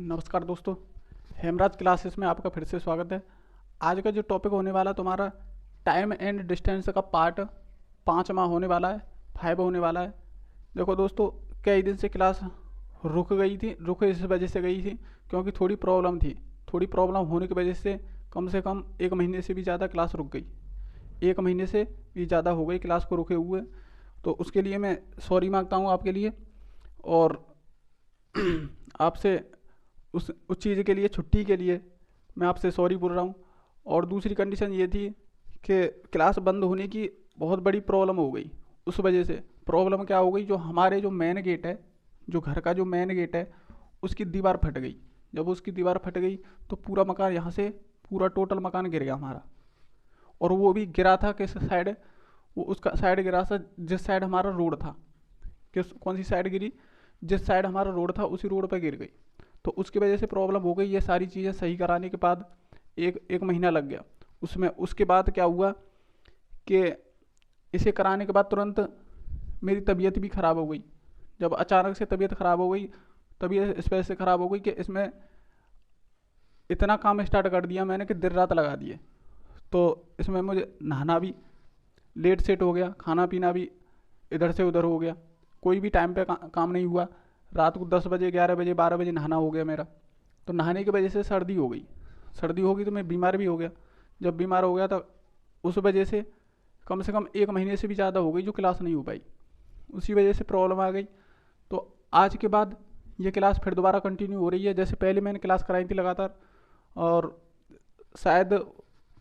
नमस्कार दोस्तों, हेमराज क्लासेस में आपका फिर से स्वागत है। आज का जो टॉपिक होने वाला तुम्हारा टाइम एंड डिस्टेंस का पार्ट 5वां होने वाला है, 5 होने वाला है। देखो दोस्तों, कई दिन से क्लास रुक इस वजह से गई थी क्योंकि थोड़ी प्रॉब्लम थी। थोड़ी प्रॉब्लम होने की वजह से कम 1 महीने से भी ज़्यादा क्लास रुक गई। 1 महीने से भी ज़्यादा हो गई क्लास को रुके हुए, तो उसके लिए मैं सॉरी मांगता हूँ आपके लिए। और आपसे उस चीज़ के लिए, छुट्टी के लिए मैं आपसे सॉरी बोल रहा हूँ। और दूसरी कंडीशन ये थी कि क्लास बंद होने की बहुत बड़ी प्रॉब्लम हो गई। उस वजह से प्रॉब्लम क्या हो गई, जो हमारे जो मेन गेट है, जो घर का जो मेन गेट है, उसकी दीवार फट गई। जब उसकी दीवार फट गई तो पूरा मकान यहाँ से, पूरा टोटल मकान गिर गया हमारा। और वो भी गिरा था किस साइड, वो उसका साइड गिरा था जिस साइड हमारा रोड था। किस कौन सी साइड गिरी, जिस साइड हमारा रोड था उसी रोड पर गिर गई। तो उसकी वजह से प्रॉब्लम हो गई। ये सारी चीज़ें सही कराने के बाद एक एक महीना लग गया उसमें। उसके बाद क्या हुआ कि इसे कराने के बाद तुरंत मेरी तबीयत भी ख़राब हो गई। जब अचानक से तबीयत ख़राब हो गई, तबीयत इस वजह से ख़राब हो गई कि इसमें इतना काम स्टार्ट कर दिया मैंने कि देर रात लगा दिए। तो इसमें मुझे नहाना भी लेट सेट हो गया, खाना पीना भी इधर से उधर हो गया, कोई भी टाइम पे काम नहीं हुआ। रात को 10 बजे, 11 बजे, 12 बजे नहाना हो गया मेरा। तो नहाने की वजह से सर्दी हो गई। सर्दी हो गई तो मैं बीमार भी हो गया। जब बीमार हो गया तो उस वजह से कम 1 महीने से भी ज़्यादा हो गई जो क्लास नहीं हो पाई। उसी वजह से प्रॉब्लम आ गई। तो आज के बाद ये क्लास फिर दोबारा कंटिन्यू हो रही है। जैसे पहले मैंने क्लास कराई थी लगातार, और शायद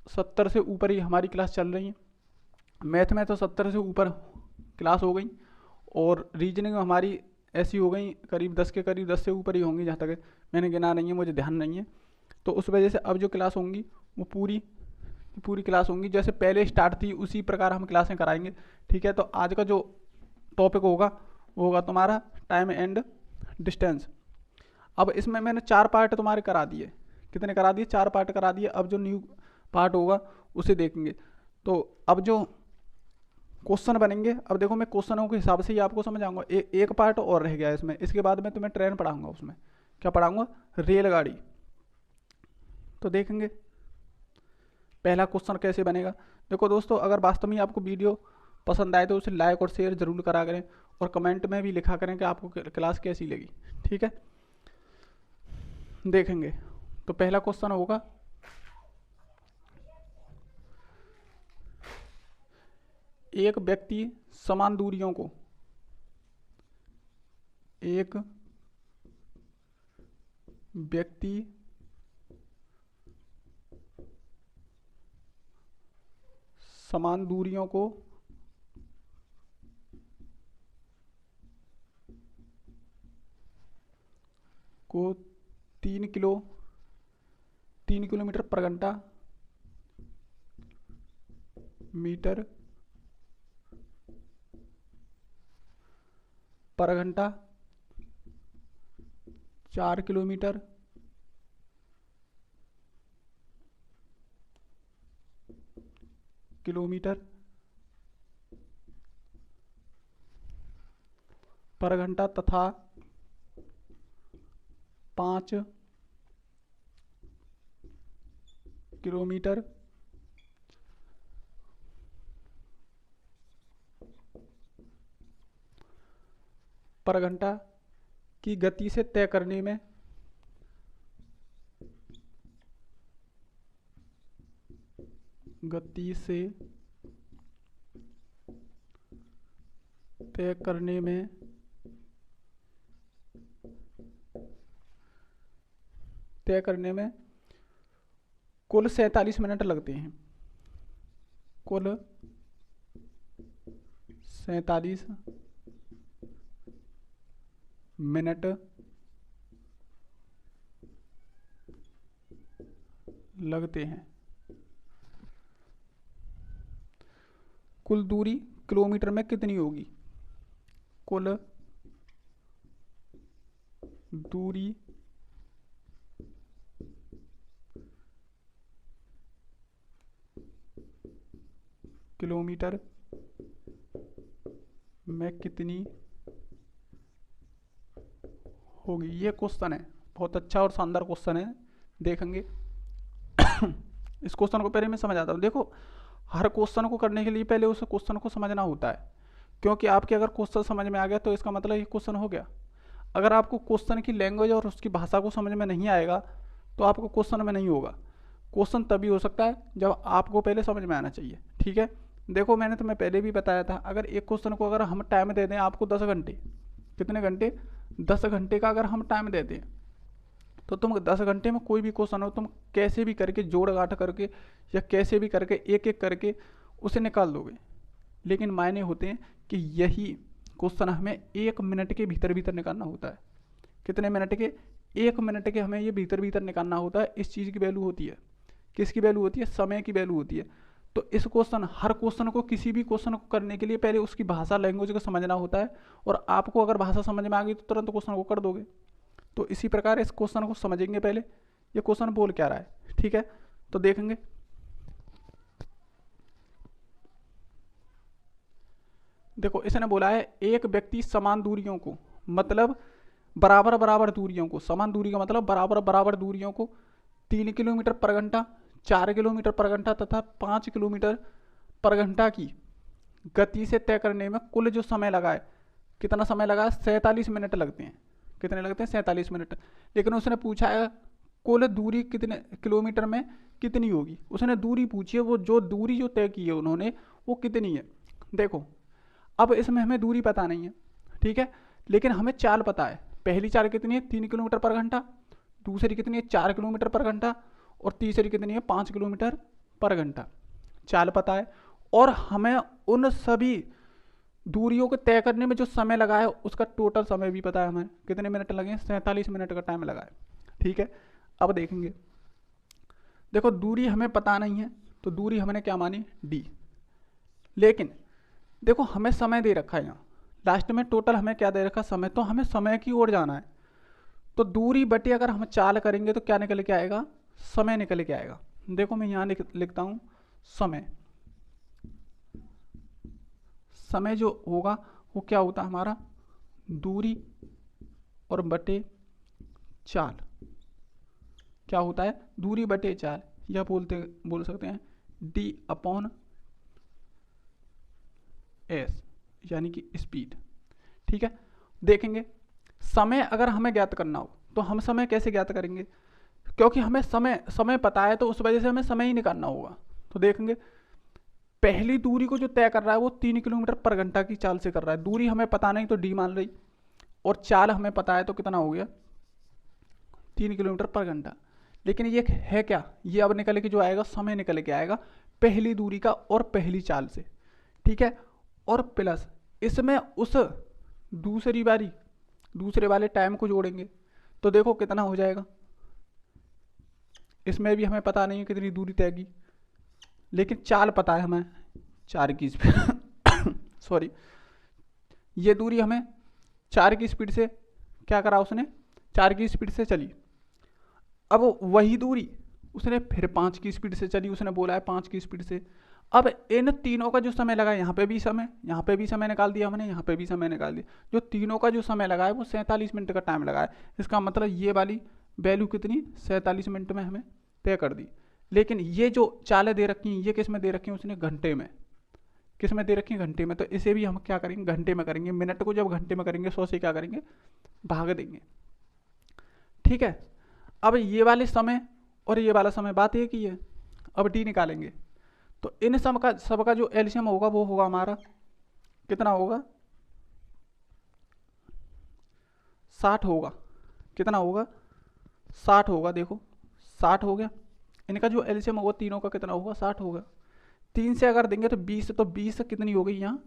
70 से ऊपर ही हमारी क्लास चल रही है। मैथ में तो 70 से ऊपर क्लास हो गई, और रीजनिंग हमारी ऐसी हो गई करीब 10 के करीब, 10 से ऊपर ही होंगी, जहाँ तक मैंने गिना नहीं है, मुझे ध्यान नहीं है। तो उस वजह से अब जो क्लास होंगी वो पूरी क्लास होंगी जैसे पहले स्टार्ट थी उसी प्रकार हम क्लासें कराएंगे। ठीक है, तो आज का जो टॉपिक होगा वो होगा तुम्हारा टाइम एंड डिस्टेंस। अब इसमें मैंने 4 पार्ट तुम्हारे करा दिए। कितने करा दिए? 4 पार्ट करा दिए। अब जो न्यू पार्ट होगा उसे देखेंगे। तो अब जो क्वेश्चन बनेंगे, अब देखो मैं क्वेश्चनों के हिसाब से ही आपको समझाऊंगा। एक पार्ट और रह गया इसमें, इसके बाद में तुम्हें ट्रेन पढ़ाऊंगा। उसमें क्या पढ़ाऊंगा? रेलगाड़ी। तो देखेंगे पहला क्वेश्चन कैसे बनेगा। देखो दोस्तों, अगर वास्तव में आपको वीडियो पसंद आए तो उसे लाइक और शेयर जरूर करा करें, और कमेंट में भी लिखा करें कि आपको क्लास कैसी लगी। ठीक है, देखेंगे। तो पहला क्वेश्चन होगा, एक व्यक्ति समान दूरियों को एक व्यक्ति समान दूरियों को 3 किलोमीटर पर घंटा मीटर पर घंटा 4 किलोमीटर पर घंटा तथा 5 किलोमीटर पर घंटा की गति से तय करने में गति से तय करने में कुल 47 मिनट लगते हैं। कुल 47 मिनट लगते हैं। कुल दूरी किलोमीटर में कितनी होगी? कुल दूरी किलोमीटर में कितनी होगी? ये क्वेश्चन है, बहुत अच्छा और शानदार क्वेश्चन है, देखेंगे। इस क्वेश्चन को पहले मैं समझ आता हूँ। देखो, हर क्वेश्चन को करने के लिए पहले उस क्वेश्चन को समझना होता है, क्योंकि आपके अगर क्वेश्चन समझ में आ गया तो इसका मतलब ये क्वेश्चन हो गया। अगर आपको क्वेश्चन की लैंग्वेज और उसकी भाषा को समझ में नहीं आएगा तो आपको क्वेश्चन में नहीं होगा। क्वेश्चन तभी हो सकता है जब आपको पहले समझ में आना चाहिए। ठीक है, देखो मैंने तुम्हें पहले भी बताया था, अगर एक क्वेश्चन को अगर हम टाइम दे दें आपको 10 घंटे, कितने घंटे, 10 घंटे का अगर हम टाइम देते हैं तो तुम 10 घंटे में कोई भी क्वेश्चन हो तुम कैसे भी करके जोड़ गांठ करके या कैसे भी करके एक एक करके उसे निकाल दोगे। लेकिन मायने होते हैं कि यही क्वेश्चन हमें 1 मिनट के भीतर भीतर निकालना होता है। कितने मिनट के, 1 मिनट के हमें ये भीतर भीतर निकालना होता है। इस चीज़ की वैल्यू होती है, किसकी वैल्यू होती है, समय की वैल्यू होती है। तो इस क्वेश्चन, हर क्वेश्चन को, किसी भी क्वेश्चन को करने के लिए पहले उसकी भाषा, लैंग्वेज को समझना होता है, और आपको अगर भाषा समझ में आ गई तो तुरंत क्वेश्चन को कर दोगे। तो इसी प्रकार इस क्वेश्चन को समझेंगे पहले, ये क्वेश्चन बोल क्या रहा है। ठीक है, तो देखेंगे। देखो, इसने बोला है एक व्यक्ति समान दूरियों को, मतलब बराबर बराबर दूरियों को, समान दूरी का मतलब बराबर बराबर दूरियों को 3 किलोमीटर पर घंटा, 4 किलोमीटर पर घंटा तथा 5 किलोमीटर पर घंटा की गति से तय करने में कुल जो समय लगा है, कितना समय लगा है, 47 मिनट लगते हैं। कितने लगते हैं, 47 मिनट। लेकिन उसने पूछा है कुल दूरी कितने किलोमीटर में कितनी होगी। उसने दूरी पूछी है, वो जो दूरी जो तय की है उन्होंने वो कितनी है। देखो, अब इसमें हमें दूरी पता नहीं है, ठीक है, लेकिन हमें चाल पता है। पहली चाल कितनी है, 3 किलोमीटर पर घंटा, दूसरी कितनी है, 4 किलोमीटर पर घंटा, और तीसरी कितनी है, 5 किलोमीटर पर घंटा। चाल पता है, और हमें उन सभी दूरियों को तय करने में जो समय लगा है उसका टोटल समय भी पता है हमें, कितने मिनट लगे, 47 मिनट का टाइम लगा है। ठीक है, अब देखेंगे। देखो, दूरी हमें पता नहीं है तो दूरी हमने क्या मानी, डी। लेकिन देखो, हमें समय दे रखा है यहाँ लास्ट में, टोटल हमें क्या दे रखा, समय। तो हमें समय की ओर जाना है, तो दूरी बटे अगर हम चाल करेंगे तो क्या निकल के आएगा, समय निकल के आएगा। देखो, मैं यहाँ लिखता हूँ समय। समय जो होगा वो क्या होता है हमारा, दूरी और बटे चाल। क्या होता है, दूरी बटे चाल, या बोल सकते हैं डी अपॉन एस, यानी कि स्पीड। ठीक है, देखेंगे। समय अगर हमें ज्ञात करना हो तो हम समय कैसे ज्ञात करेंगे, क्योंकि हमें समय पता है तो उस वजह से हमें समय ही निकालना होगा। तो देखेंगे, पहली दूरी को जो तय कर रहा है वो 3 किलोमीटर पर घंटा की चाल से कर रहा है। दूरी हमें पता नहीं तो डी मान रही, और चाल हमें पता है तो कितना हो गया, 3 किलोमीटर पर घंटा। लेकिन ये है क्या, ये अब निकल के जो आएगा, समय निकल के आएगा पहली दूरी का और पहली चाल से। ठीक है, और प्लस इसमें उस दूसरे वाले टाइम को जोड़ेंगे तो देखो कितना हो जाएगा। इसमें भी हमें पता नहीं है कितनी दूरी तय की, लेकिन चाल पता है हमें, 4 की स्पीड सॉरी, ये दूरी हमें 4 की स्पीड से क्या करा उसने, 4 की स्पीड से चली। अब वही दूरी उसने फिर 5 की स्पीड से चली, उसने बोला है 5 की स्पीड से। अब इन तीनों का जो समय लगा, यहाँ पे भी समय निकाल दिया हमने, यहाँ पे भी समय निकाल दिया। जो तीनों का जो समय लगा है वो 47 मिनट का टाइम लगा है। इसका मतलब ये वाली वैल्यू कितनी, 47 मिनट में हमें तय कर दी। लेकिन ये जो चालें दे रखी हैं ये किस में दे रखी हैं, उसने घंटे में। किस में दे रखी है, घंटे में। तो इसे भी हम क्या करेंगे, घंटे में करेंगे। मिनट को जब घंटे में करेंगे 100 से क्या करेंगे, भाग देंगे। ठीक है, अब ये वाले समय और ये वाला समय बात एक ही है। अब डी निकालेंगे तो इन सबका जो एलसीएम होगा वो होगा हमारा कितना होगा, 60 होगा। कितना होगा, 60 होगा। देखो 60 हो गया। इनका जो एलसीएम होगा तीनों का कितना होगा, 60 होगा। 3 से अगर देंगे तो 20, तो 20 कितनी हो गई यहाँ,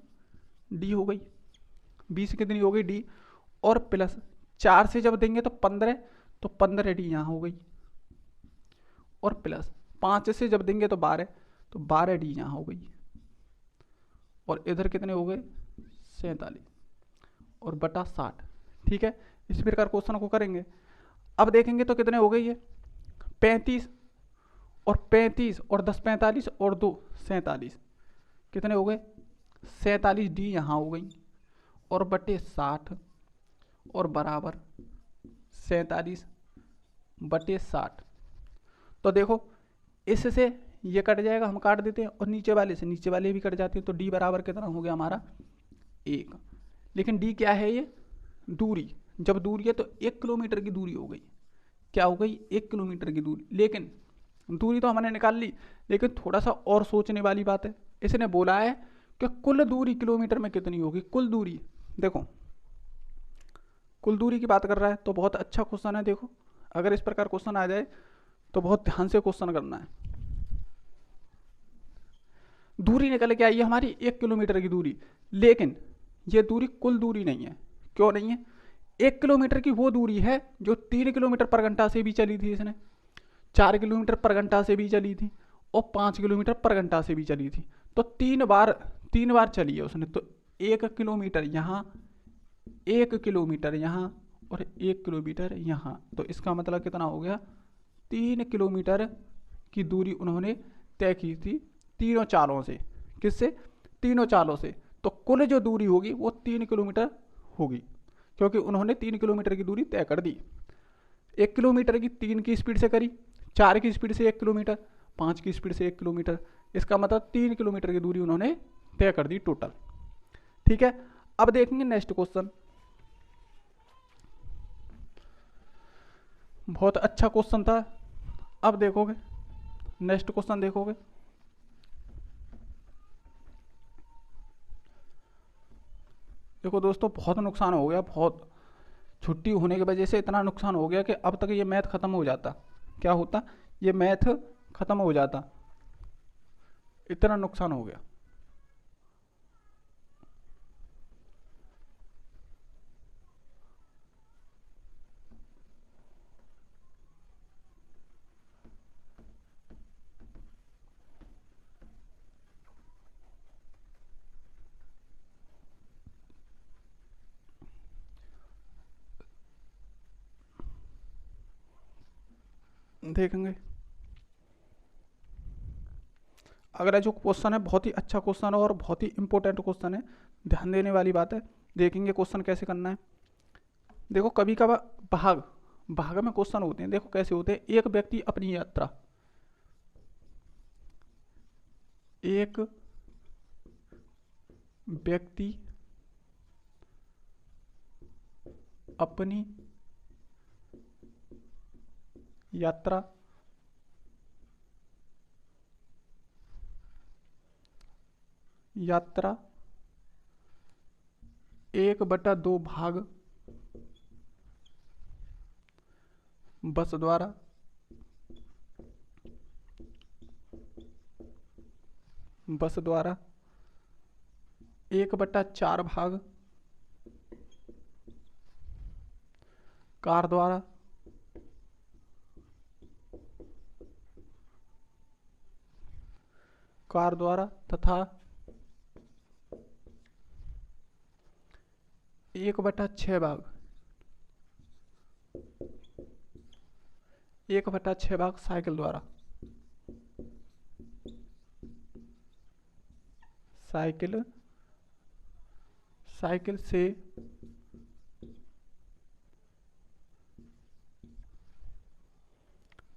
डी हो गई। 20 कितनी हो गई, डी। और प्लस 4 से जब देंगे तो 15, तो 15 डी यहाँ हो गई। और प्लस 5 से जब देंगे तो 12, तो 12 डी यहाँ हो गई। और इधर कितने हो गए, 47 और बटा 60। ठीक है, इस प्रकार क्वेश्चन को करेंगे। अब देखेंगे तो कितने हो गए ये, 35 और 35 और 10 45 और 2 47, कितने हो गए, 47 डी यहाँ हो गई। और बटे 60 और बराबर 47 बटे 60। तो देखो इससे ये कट जाएगा, हम काट देते हैं, और नीचे वाले से नीचे वाले भी कट जाते हैं। तो डी बराबर कितना हो गया हमारा 1। लेकिन डी क्या है, ये दूरी। जब दूरी है तो 1 किलोमीटर की दूरी हो गई। क्या हो गई, 1 किलोमीटर की दूरी। लेकिन दूरी तो हमने निकाल ली, लेकिन थोड़ा सा और सोचने वाली बात है। इसने बोला है कि कुल दूरी किलोमीटर में कितनी होगी। कुल दूरी, देखो कुल दूरी की बात कर रहा है, तो बहुत अच्छा क्वेश्चन है। देखो अगर इस प्रकार क्वेश्चन आ जाए तो बहुत ध्यान से क्वेश्चन करना है। दूरी निकल के आई है हमारी 1 किलोमीटर की दूरी, लेकिन ये दूरी कुल दूरी नहीं है। क्यों नहीं है, 1 किलोमीटर की वो दूरी है जो 3 किलोमीटर पर घंटा से भी चली थी, इसने 4 किलोमीटर पर घंटा से भी चली थी, और 5 किलोमीटर पर घंटा से भी चली थी। तो 3 बार चली है उसने। तो 1 किलोमीटर यहाँ, 1 किलोमीटर यहाँ, और 1 किलोमीटर यहाँ। तो इसका मतलब कितना हो गया, 3 किलोमीटर की दूरी उन्होंने तय की थी तीनों चालों से। किससे, तीनों चालों से। तो कुल जो दूरी होगी वो 3 किलोमीटर होगी, क्योंकि उन्होंने 3 किलोमीटर की दूरी तय कर दी। 1 किलोमीटर की 3 की स्पीड से करी, 4 की स्पीड से 1 किलोमीटर, 5 की स्पीड से 1 किलोमीटर। इसका मतलब 3 किलोमीटर की दूरी उन्होंने तय कर दी टोटल। ठीक है, अब देखेंगे नेक्स्ट क्वेश्चन। बहुत अच्छा क्वेश्चन था। अब देखोगे नेक्स्ट क्वेश्चन, देखोगे देखो दोस्तों, बहुत नुकसान हो गया। बहुत छुट्टी होने की वजह से इतना नुकसान हो गया कि अब तक ये मैथ खत्म हो जाता। क्या होता, ये मैथ खत्म हो जाता, इतना नुकसान हो गया। देखेंगे अगला जो क्वेश्चन है, बहुत ही अच्छा क्वेश्चन है और बहुत ही इंपॉर्टेंट क्वेश्चन है, ध्यान देने वाली बात है। देखेंगे क्वेश्चन कैसे करना है। देखो कभी कभार भाग भाग में क्वेश्चन होते हैं। देखो कैसे होते हैं, एक व्यक्ति अपनी यात्रा, एक व्यक्ति अपनी यात्रा यात्रा 1/2 भाग बस द्वारा, बस द्वारा 1/4 भाग कार द्वारा, कार द्वारा तथा 1/6 भाग 1/6 भाग साइकिल द्वारा। साइकिल साइकिल से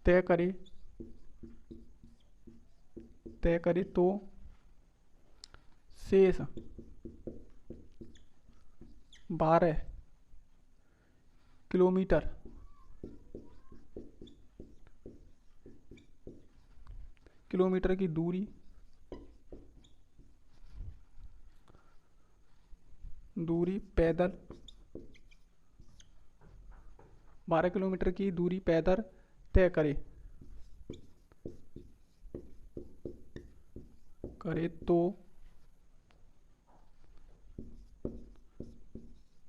तय करे तो शेष 12 किलोमीटर की दूरी पैदल 12 किलोमीटर की दूरी पैदल तय करे तो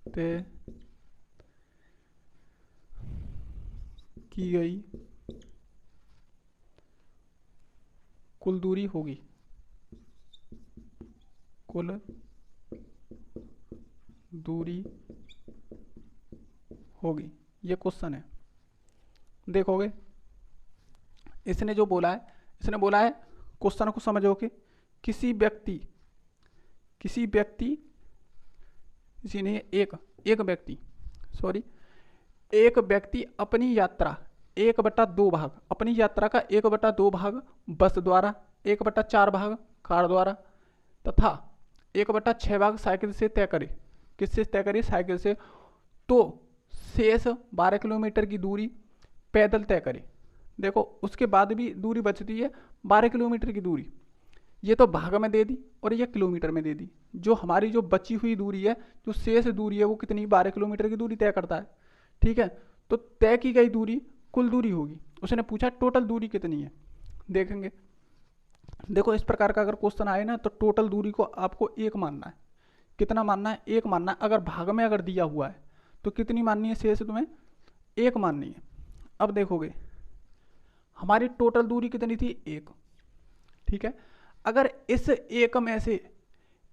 तय की गई कुल दूरी होगी। कुल दूरी होगी, ये क्वेश्चन है। देखोगे इसने जो बोला है, इसने बोला है क्वेश्चन को समझो कि किसी व्यक्ति एक व्यक्ति अपनी यात्रा 1/2 भाग, अपनी यात्रा का 1/2 भाग बस द्वारा, 1/4 भाग कार द्वारा तथा 1/6 भाग साइकिल से तय करे। किससे तय करे? साइकिल से। तो शेष 12 किलोमीटर की दूरी पैदल तय करे। देखो उसके बाद भी दूरी बचती है 12 किलोमीटर की दूरी। ये तो भाग में दे दी और ये किलोमीटर में दे दी। जो हमारी जो बची हुई दूरी है, जो शेष दूरी है, वो कितनी? 12 किलोमीटर की दूरी तय करता है। ठीक है, तो तय की गई दूरी कुल दूरी होगी। उसने पूछा टोटल दूरी कितनी है, देखेंगे। देखो इस प्रकार का अगर क्वेश्चन आए ना, तो टोटल दूरी को आपको 1 मानना है। कितना मानना है? 1 मानना है। अगर भाग में अगर दिया हुआ है तो कितनी माननी है? शेष तुम्हें 1 माननी है। अब देखोगे हमारी टोटल दूरी कितनी थी? 1। ठीक है, अगर इस 1 में से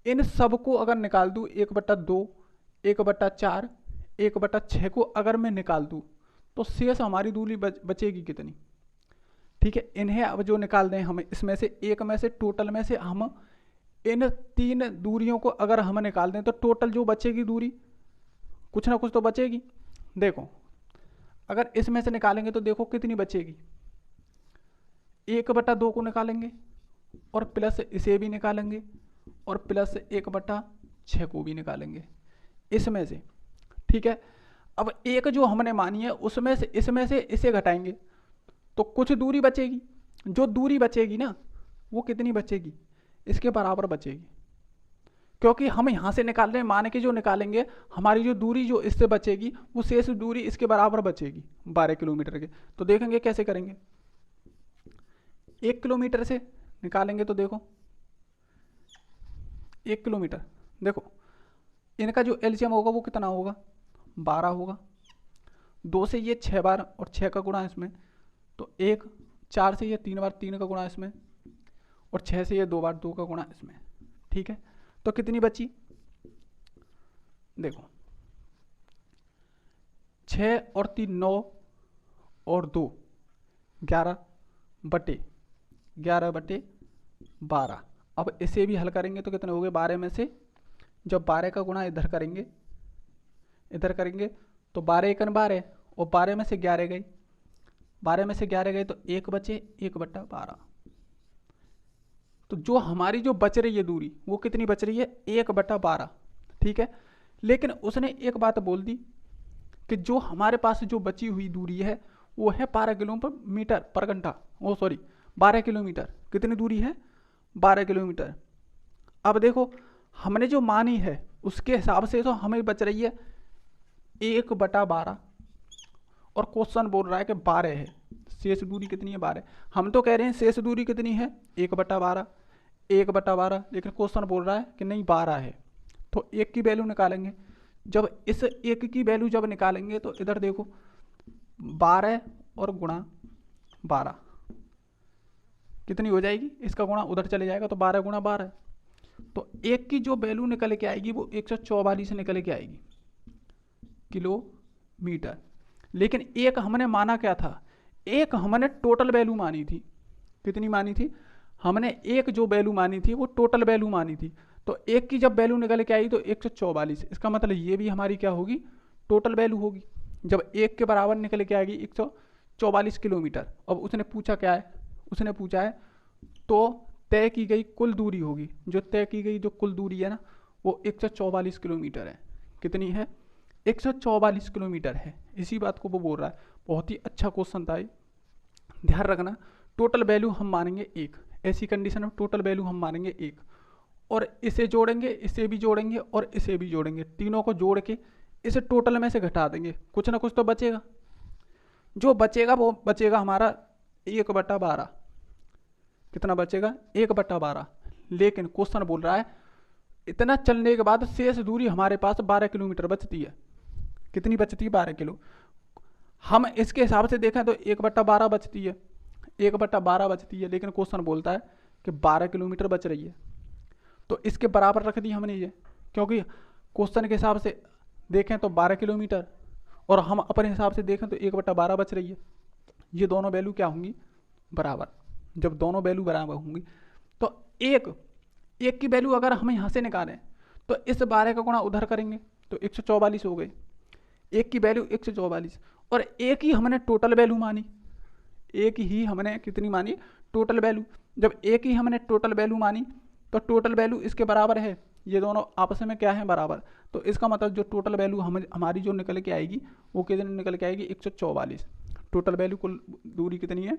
इन सब को अगर निकाल दूं, 1/2, 1/4, 1/6 को अगर मैं निकाल दूं, तो शेष हमारी दूरी बचेगी कितनी? ठीक है, इन्हें अब जो निकाल दें हम, इसमें से 1 में से टोटल में से हम इन 3 दूरियों को अगर हम निकाल दें, तो टोटल जो बचेगी दूरी, कुछ ना कुछ तो बचेगी। देखो अगर इसमें से निकालेंगे तो देखो कितनी बचेगी। 1/2 को निकालेंगे और प्लस इसे भी निकालेंगे और प्लस 1/6 को भी निकालेंगे इसमें से। ठीक है, अब 1 जो हमने मानी है उसमें से इसमें से इसे घटाएंगे तो कुछ दूरी बचेगी। जो दूरी बचेगी ना, वो कितनी बचेगी? इसके बराबर बचेगी। क्योंकि हम यहाँ से निकाल रहे हैं, मान के जो निकालेंगे, हमारी जो दूरी जो इससे बचेगी वो शेष दूरी इसके बराबर बचेगी 12 किलोमीटर के। तो देखेंगे कैसे करेंगे। 1 किलोमीटर से निकालेंगे तो देखो 1 किलोमीटर, देखो इनका जो एलसीएम होगा वो कितना होगा? 12 होगा। 2 से ये 6 बार और 6 का गुणा इसमें, तो 1, 4 से ये 3 बार 3 का गुणा इसमें, और 6 से ये 2 बार 2 का गुणा इसमें। ठीक है, तो कितनी बची? देखो 6 और 3 9 और 2 11/12। अब इसे भी हल करेंगे तो कितने हो गए? 12 में से जब 12 का गुणा इधर करेंगे तो 12 एकन 12 और 12 में से 11 गई, 12 में से 11 गए तो 1 बचे, 1/12। तो जो हमारी जो बच रही है दूरी वो कितनी बच रही है? 1/12। ठीक है, लेकिन उसने एक बात बोल दी कि जो हमारे पास जो बची हुई दूरी है वो है 12 किलोमीटर पर घंटा, 12 किलोमीटर। कितनी दूरी है? 12 किलोमीटर। अब देखो हमने जो मानी है उसके हिसाब से तो हमें बच रही है 1/12 और क्वेश्चन बोल रहा है कि 12 है। शेष दूरी कितनी है? 12। हम तो कह रहे हैं शेष दूरी कितनी है? 1/12, लेकिन क्वेश्चन बोल रहा है कि नहीं 12 है। तो 1 की वैल्यू निकालेंगे। जब इस 1 की वैल्यू जब निकालेंगे तो इधर देखो 12 और गुणा 12 कितनी हो जाएगी? इसका गुणा उधर चले जाएगा तो 12 गुणा 12। तो 1 की जो वैल्यू निकल के आएगी वो 144 निकल के आएगी किलोमीटर। लेकिन एक हमने माना क्या था? एक हमने टोटल वैल्यू मानी थी। कितनी मानी थी? हमने एक जो वैल्यू मानी थी वो टोटल वैल्यू मानी थी। तो एक की जब वैल्यू निकल के आई तो 144, इसका मतलब ये भी हमारी क्या होगी? टोटल वैल्यू होगी। जब एक के बराबर निकल के आएगी 144 किलोमीटर। अब उसने पूछा क्या है? उसने पूछा है तो तय की गई कुल दूरी होगी। जो तय की गई जो कुल दूरी है ना वो 144 किलोमीटर है। कितनी है? 144 किलोमीटर है। इसी बात को वो बोल रहा है। बहुत ही अच्छा क्वेश्चन था ये, ध्यान रखना। टोटल वैल्यू हम मानेंगे 1, ऐसी कंडीशन में टोटल वैल्यू हम मानेंगे 1 और इसे जोड़ेंगे, इसे भी जोड़ेंगे और इसे भी जोड़ेंगे। तीनों को जोड़ के इसे टोटल में से घटा देंगे, कुछ ना कुछ तो बचेगा। जो बचेगा वो बचेगा हमारा 1/12। कितना बचेगा? 1/12। लेकिन क्वेश्चन बोल रहा है इतना चलने के बाद शेष दूरी हमारे पास 12 किलोमीटर बचती है। कितनी बचती है? 12 किलो। हम इसके हिसाब से देखें तो 1/12 बचती है, 1/12 बचती है। लेकिन क्वेश्चन बोलता है कि 12 किलोमीटर बच रही है। तो इसके बराबर रख दी हमने ये, क्योंकि क्वेश्चन के हिसाब से देखें तो 12 किलोमीटर और हम अपने हिसाब से देखें तो 1/12 बच रही है। ये दोनों वैल्यू क्या होंगी? बराबर। जब दोनों वैल्यू बराबर होंगी तो एक की वैल्यू अगर हम यहाँ से निकालें तो इस 12 का गुणा उधर करेंगे तो 144 हो गए। एक की वैल्यू 144 और एक ही हमने टोटल वैल्यू मानी, एक ही हमने कितनी मानी, टोटल वैल्यू। जब एक ही हमने टोटल वैल्यू मानी तो टोटल वैल्यू इसके बराबर है, ये दोनों आपस में क्या है, बराबर। तो इसका मतलब जो टोटल वैल्यू हमारी जो निकल के आएगी वो कितनी निकल के आएगी, 144। टोटल वैल्यू कुल दूरी कितनी है,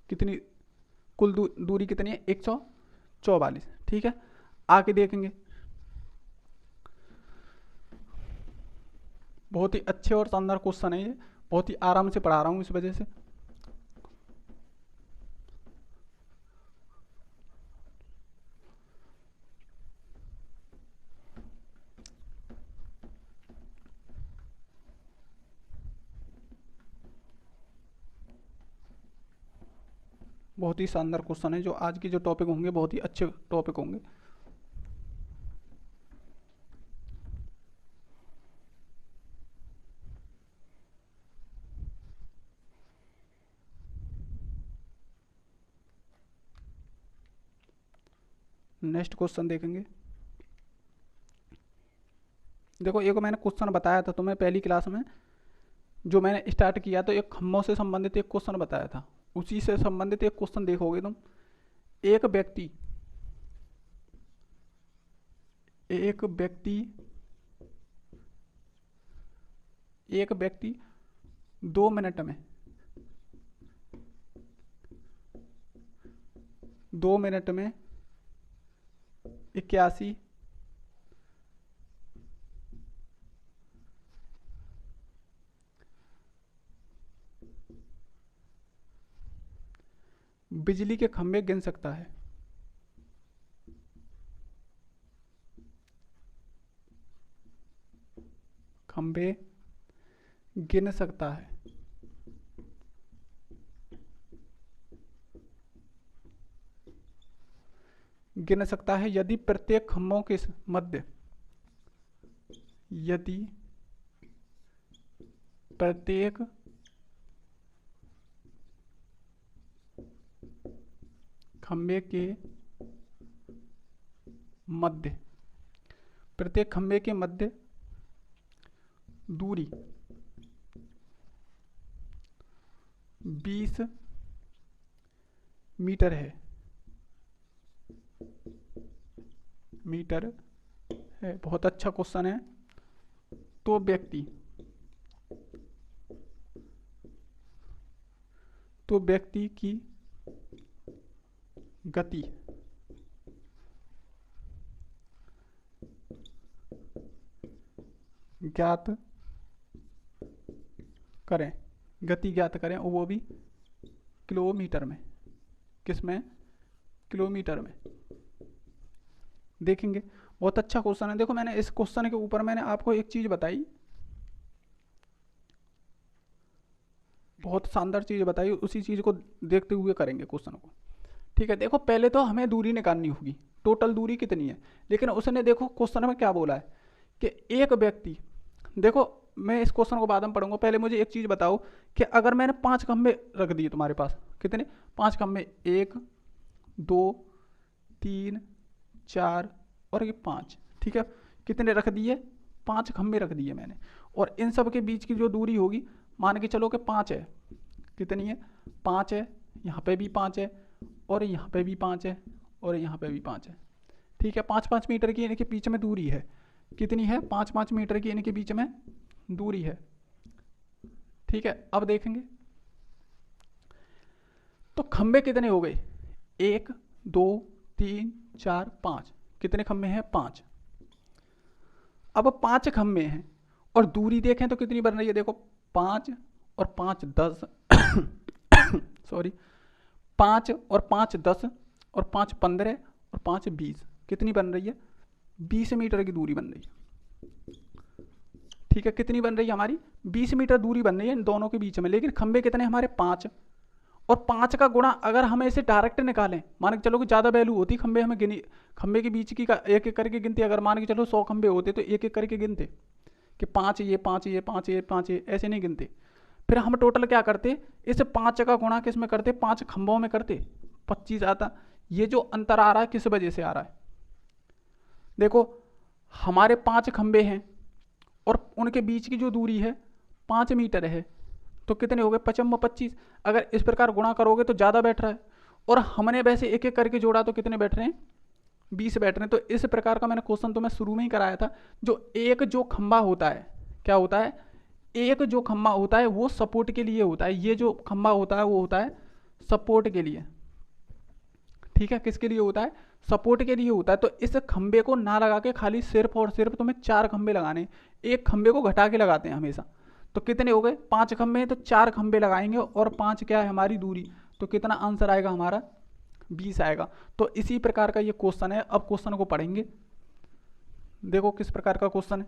कितनी कुल दूरी कितनी है, 144। ठीक है, आगे देखेंगे। बहुत ही अच्छे और शानदार क्वेश्चन है ये, बहुत ही आराम से पढ़ा रहा हूँ इस वजह से। बहुत ही शानदार क्वेश्चन है, जो आज के जो टॉपिक होंगे बहुत ही अच्छे टॉपिक होंगे। नेक्स्ट क्वेश्चन देखेंगे। देखो, एक मैंने क्वेश्चन बताया था तुम्हें पहली क्लास में, जो मैंने स्टार्ट किया तो एक खम्भों से संबंधित एक क्वेश्चन बताया था, उसी से संबंधित एक क्वेश्चन देखोगे तुम। एक व्यक्ति एक व्यक्ति 2 मिनट में 81 बिजली के खंभे गिन सकता है। खंभे गिन सकता है। गिन सकता है यदि प्रत्येक खंभों के मध्य यदि प्रत्येक खंभे के मध्य दूरी 20 मीटर है। बहुत अच्छा क्वेश्चन है। तो व्यक्ति की गति ज्ञात करें और वो भी किलोमीटर में। किसमें? किलोमीटर में। देखेंगे, बहुत अच्छा क्वेश्चन है। देखो, मैंने इस क्वेश्चन के ऊपर मैंने आपको एक चीज बताई, बहुत शानदार चीज बताई, उसी चीज को देखते हुए करेंगे क्वेश्चन को। ठीक है, देखो पहले तो हमें दूरी निकालनी होगी, टोटल दूरी कितनी है। लेकिन उसने देखो क्वेश्चन में क्या बोला है कि एक व्यक्ति, देखो मैं इस क्वेश्चन को बाद में पढ़ूंगा, पहले मुझे एक चीज बताओ कि अगर मैंने 5 खंभे रख दिए तुम्हारे पास, कितने? 5 खंभे, 1 2 3 4 और ये 5। ठीक है, कितने रख दिए? 5 खंभे रख दिए मैंने। और इन सब के बीच की जो दूरी होगी, मान के चलो कि 5 है। कितनी है? 5 है। यहाँ पे भी 5 है और यहाँ पे भी 5 है और यहाँ पे भी 5 है। ठीक है, 5-5 मीटर की इनके बीच में दूरी है। कितनी है? 5-5 मीटर की इनके बीच में दूरी है। ठीक है, अब देखेंगे तो खंभे कितने हो गए? 1 2 3 4 5। कितने खंभे हैं? 5। अब 5 खंभे हैं और दूरी देखें तो कितनी बन रही है? देखो, 5 और 5 10 सॉरी, 5 और 5 10 और 5 15 और 5 20। कितनी बन रही है? 20 मीटर की दूरी बन रही है। ठीक है, कितनी बन रही है हमारी? 20 मीटर दूरी बन रही है इन दोनों के बीच में। लेकिन खंभे कितने हमारे? 5। और 5 का गुणा अगर हम इसे डायरेक्ट निकालें, मान के चलो कि ज़्यादा वैल्यू होती, खंभे हमें खंभे के बीच की का एक एक करके गिनते। अगर मान के चलो 100 खंभे होते तो एक एक करके गिनते कि 5 ये 5 ये 5 ये 5 ये, ऐसे नहीं गिनते। फिर हम टोटल क्या करते? इस 5 का गुणा किस में करते? 5 खंभों में करते, 25 आता। ये जो अंतर आ रहा है किस वजह से आ रहा है? देखो, हमारे 5 खंभे हैं और उनके बीच की जो दूरी है 5 मीटर है तो कितने हो गए 5×25। अगर इस प्रकार गुणा करोगे तो ज़्यादा बैठ रहा है, और हमने वैसे एक एक करके जोड़ा तो कितने बैठ रहे हैं 20 बैठ रहे हैं। तो इस प्रकार का मैंने क्वेश्चन तो मैं शुरू में ही कराया था। जो खंबा होता है, क्या होता है, एक जो खंबा होता है वो सपोर्ट के लिए होता है, ये जो खंबा होता है वो होता है सपोर्ट के लिए। ठीक है, किसके लिए होता है, सपोर्ट के लिए होता है। तो इस खंबे को ना लगा के खाली सिर्फ और सिर्फ तुम्हें 4 खंबे लगाने, एक खंबे को घटा के लगाते हैं हमेशा। तो कितने हो गए 5 खंबे हैं, तो 4 खंबे लगाएंगे, और 5 क्या है हमारी दूरी, तो कितना आंसर आएगा हमारा 20 आएगा। तो इसी प्रकार का ये क्वेश्चन है। अब क्वेश्चन को पढ़ेंगे, देखो किस प्रकार का क्वेश्चन है।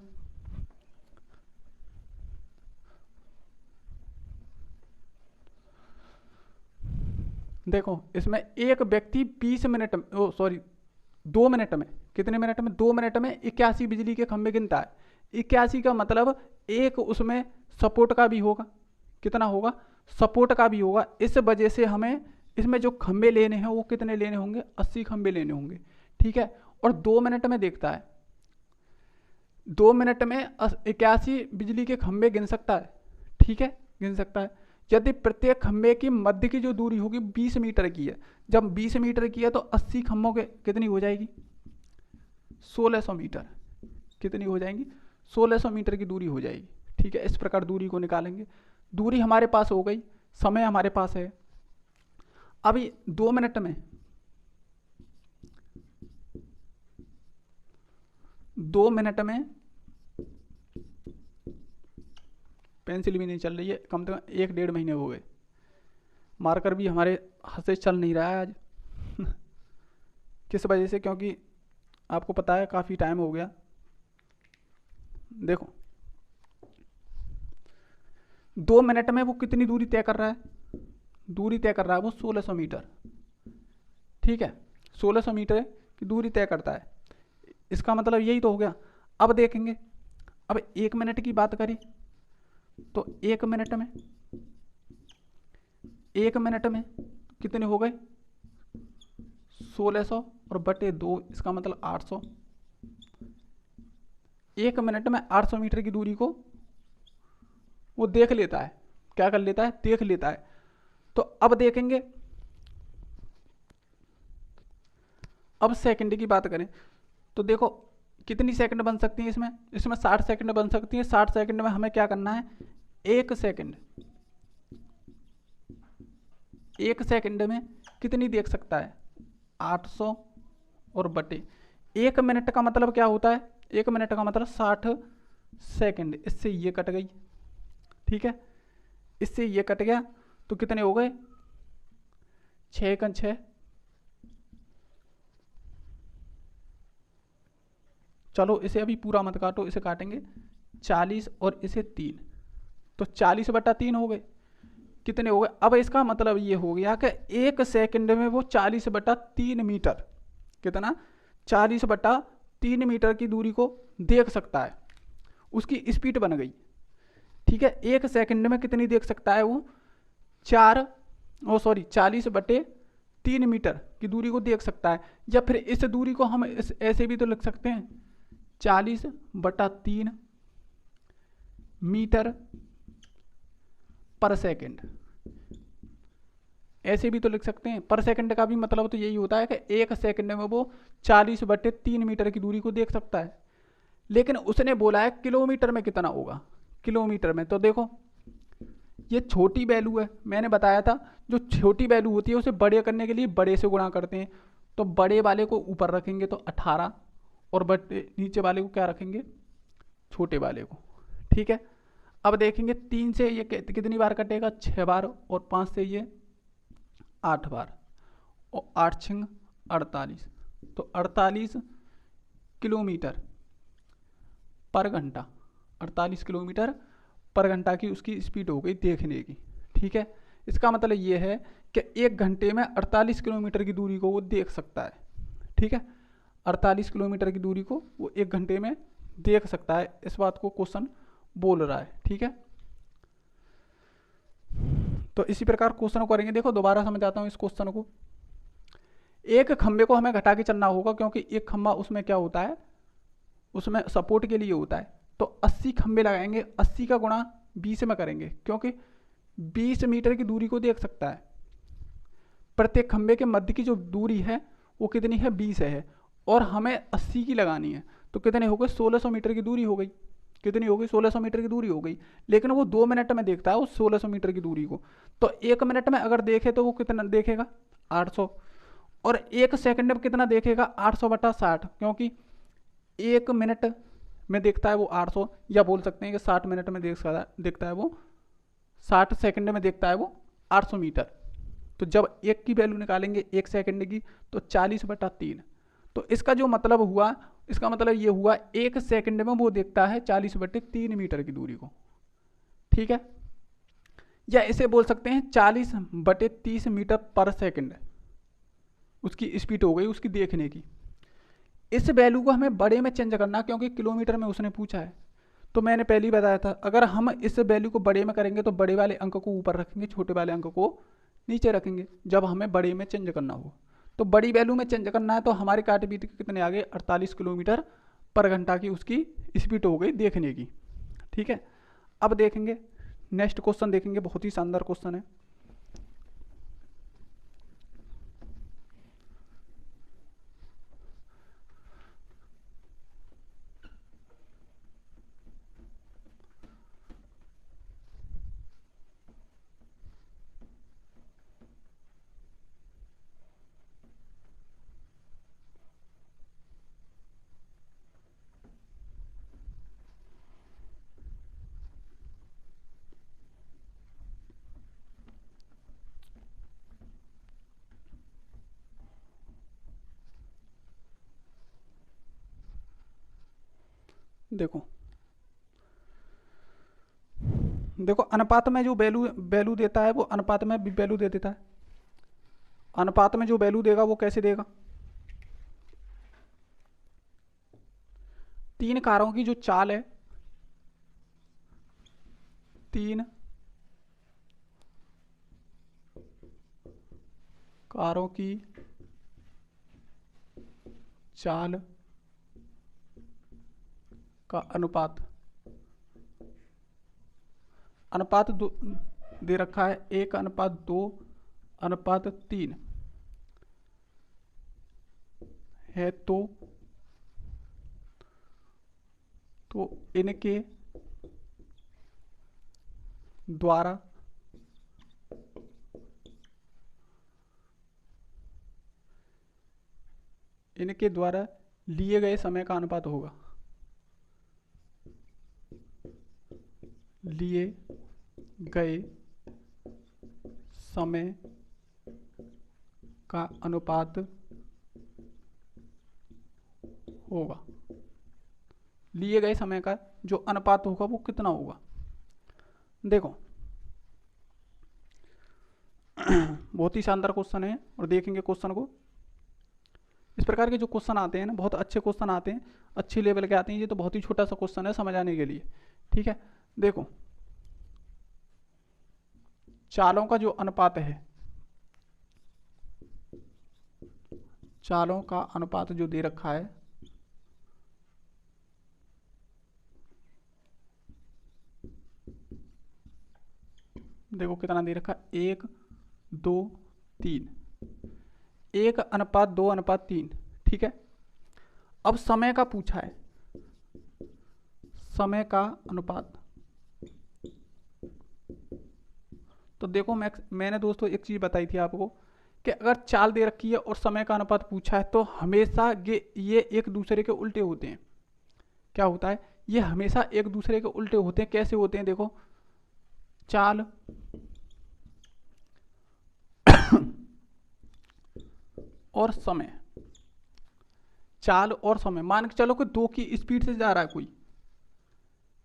देखो इसमें एक व्यक्ति 20 मिनट में, 2 मिनट में, कितने मिनट में, 2 मिनट में 81 बिजली के खंभे गिनता है। 81 का मतलब एक उसमें सपोर्ट का भी होगा, कितना होगा, सपोर्ट का भी होगा। इस वजह से हमें इसमें जो खंभे लेने हैं वो कितने लेने होंगे, 80 खंभे लेने होंगे। ठीक है, और 2 मिनट में देखता है, 2 मिनट में 81 बिजली के खंभे गिन सकता है। ठीक है, गिन सकता है। यदि प्रत्येक खंभे की मध्य की जो दूरी होगी 20 मीटर की है, जब 20 मीटर की है तो 80 खंभों के कितनी हो जाएगी, 1600 मीटर। कितनी हो जाएंगी, 1600 मीटर की दूरी हो जाएगी। ठीक है, इस प्रकार दूरी को निकालेंगे। दूरी हमारे पास हो गई, समय हमारे पास है। अभी 2 मिनट में, 2 मिनट में पेंसिल भी नहीं चल रही है, कम से कम 1-1.5 महीने हो गए। मार्कर भी हमारे हाथ से चल नहीं रहा है आज किस वजह से, क्योंकि आपको पता है काफ़ी टाइम हो गया। देखो 2 मिनट में वो कितनी दूरी तय कर रहा है, दूरी तय कर रहा है वो 1600 मीटर। ठीक है, 1600 मीटर की दूरी तय करता है, इसका मतलब यही तो हो गया। अब देखेंगे, अब 1 मिनट की बात करें तो 1 मिनट में, 1 मिनट में कितने हो गए 1600 और बटे 2, इसका मतलब 800। 1 मिनट में 800 मीटर की दूरी को वो देख लेता है, क्या कर लेता है, देख लेता है। तो अब देखेंगे, अब सेकंड की बात करें तो देखो कितनी सेकंड बन सकती है इसमें, 60 सेकंड बन सकती है। 60 सेकंड में हमें क्या करना है, 1 सेकंड, 1 सेकंड में कितनी देख सकता है 800 और बटे 1 मिनट का मतलब क्या होता है, 1 मिनट का मतलब 60 सेकंड। इससे ये कट गई, ठीक है, इससे ये कट गया तो कितने हो गए 6×6, चलो इसे अभी पूरा मत काटो, इसे काटेंगे 40 और इसे 3, तो 40/3 हो गए। कितने हो गए, अब इसका मतलब ये हो गया कि 1 सेकंड में वो 40/3 मीटर, कितना 40/3 मीटर की दूरी को देख सकता है, उसकी स्पीड बन गई। ठीक है, 1 सेकंड में कितनी देख सकता है वो 40/3 मीटर की दूरी को देख सकता है। या फिर इस दूरी को हम ऐसे भी तो लिख सकते हैं 40/3 मीटर पर सेकंड, ऐसे भी तो लिख सकते हैं। पर सेकंड का भी मतलब तो यही होता है कि 1 सेकंड में वो 40/3 मीटर की दूरी को देख सकता है। लेकिन उसने बोला है किलोमीटर में कितना होगा, किलोमीटर में। तो देखो ये छोटी वैल्यू है, मैंने बताया था जो छोटी वैल्यू होती है उसे बड़े करने के लिए बड़े से गुणा करते हैं। तो बड़े वाले को ऊपर रखेंगे तो 18 और बड़े नीचे वाले को क्या रखेंगे, छोटे वाले को। ठीक है, अब देखेंगे 3 से ये कितनी बार कटेगा 6 बार, और 5 से ये 8 बार, और 8×6 48, तो 48 किलोमीटर पर घंटा, 48 किलोमीटर पर घंटा की उसकी स्पीड हो गई देखने की। ठीक है, इसका मतलब ये है कि 1 घंटे में 48 किलोमीटर की दूरी को वो देख सकता है। ठीक है, 48 किलोमीटर की दूरी को वो 1 घंटे में देख सकता है, इस बात को क्वेश्चन बोल रहा है। ठीक है, तो इसी प्रकार क्वेश्चन करेंगे। देखो दोबारा समझाता हूँ इस क्वेश्चन को। एक खंबे को हमें घटा के चलना होगा, क्योंकि एक खंबा उसमें क्या होता है, उसमें सपोर्ट के लिए होता है। तो 80 खंबे लगाएंगे, 80 का गुणा 20 में करेंगे, क्योंकि 20 मीटर की दूरी को देख सकता है। प्रत्येक खंबे के मध्य की जो दूरी है वो कितनी है, 20 है, और हमें 80 की लगानी है, तो कितने हो गए, 1600 मीटर की दूरी हो गई। कितनी हो गई, 1600 मीटर की दूरी हो गई। लेकिन वो 2 मिनट में देखता है उस 1600 मीटर की दूरी को, तो 1 मिनट में अगर देखे तो वो कितना देखेगा, 800, और 1 सेकंड में कितना देखेगा, 800/60, क्योंकि 1 मिनट में देखता है वो 800, या बोल सकते हैं कि 60 मिनट में देखता है वो, 60 सेकंड में देखता है वो 800 मीटर। तो जब 1 की वैल्यू निकालेंगे 1 सेकंड की, तो 40/3। तो इसका जो मतलब हुआ, इसका मतलब ये हुआ 1 सेकंड में वो देखता है 40/3 मीटर की दूरी को। ठीक है, या इसे बोल सकते हैं 40/30 मीटर पर सेकंड उसकी स्पीड हो गई उसकी देखने की। इस वैल्यू को हमें बड़े में चेंज करना, क्योंकि किलोमीटर में उसने पूछा है। तो मैंने पहले ही बताया था, अगर हम इस वैल्यू को बड़े में करेंगे तो बड़े वाले अंक को ऊपर रखेंगे, छोटे वाले अंक को नीचे रखेंगे, जब हमें बड़े में चेंज करना हो। तो बड़ी वैल्यू में चेंज करना है, तो हमारे काट बीत के कितने आ गए, 48 किलोमीटर पर घंटा की उसकी स्पीड हो गई देखने की। ठीक है, अब देखेंगे नेक्स्ट क्वेश्चन, देखेंगे बहुत ही शानदार क्वेश्चन है। देखो देखो अनुपात में जो वैल्यू देता है वो अनुपात में भी वैल्यू दे देता है। अनुपात में जो वैल्यू देगा वो कैसे देगा, 3 कारों की जो चाल है, 3 कारों की चाल का अनुपात दे रखा है 1:2:3 है, तो इनके द्वारा लिए गए समय का अनुपात होगा, लिए गए समय का अनुपात होगा। लिए गए समय का जो अनुपात होगा वो कितना होगा। देखो बहुत ही शानदार क्वेश्चन है, और देखेंगे क्वेश्चन को। इस प्रकार के जो क्वेश्चन आते हैं ना, बहुत अच्छे क्वेश्चन आते हैं, अच्छी लेवल के आते हैं। ये तो बहुत ही छोटा सा क्वेश्चन है समझ आने के लिए। ठीक है, देखो चालों का जो अनुपात है, चालों का अनुपात जो दे रखा है, देखो कितना दे रखा है, 1:2:3, 1:2:3। ठीक है, अब समय का पूछा है, समय का अनुपात। तो देखो मैंने दोस्तों एक चीज बताई थी आपको कि अगर चाल दे रखी है और समय का अनुपात पूछा है तो हमेशा ये एक दूसरे के उल्टे होते हैं। क्या होता है, ये हमेशा एक दूसरे के उल्टे होते हैं। कैसे होते हैं, देखो चाल और समय, चाल और समय, मान के चलो कि 2 की स्पीड से जा रहा है कोई।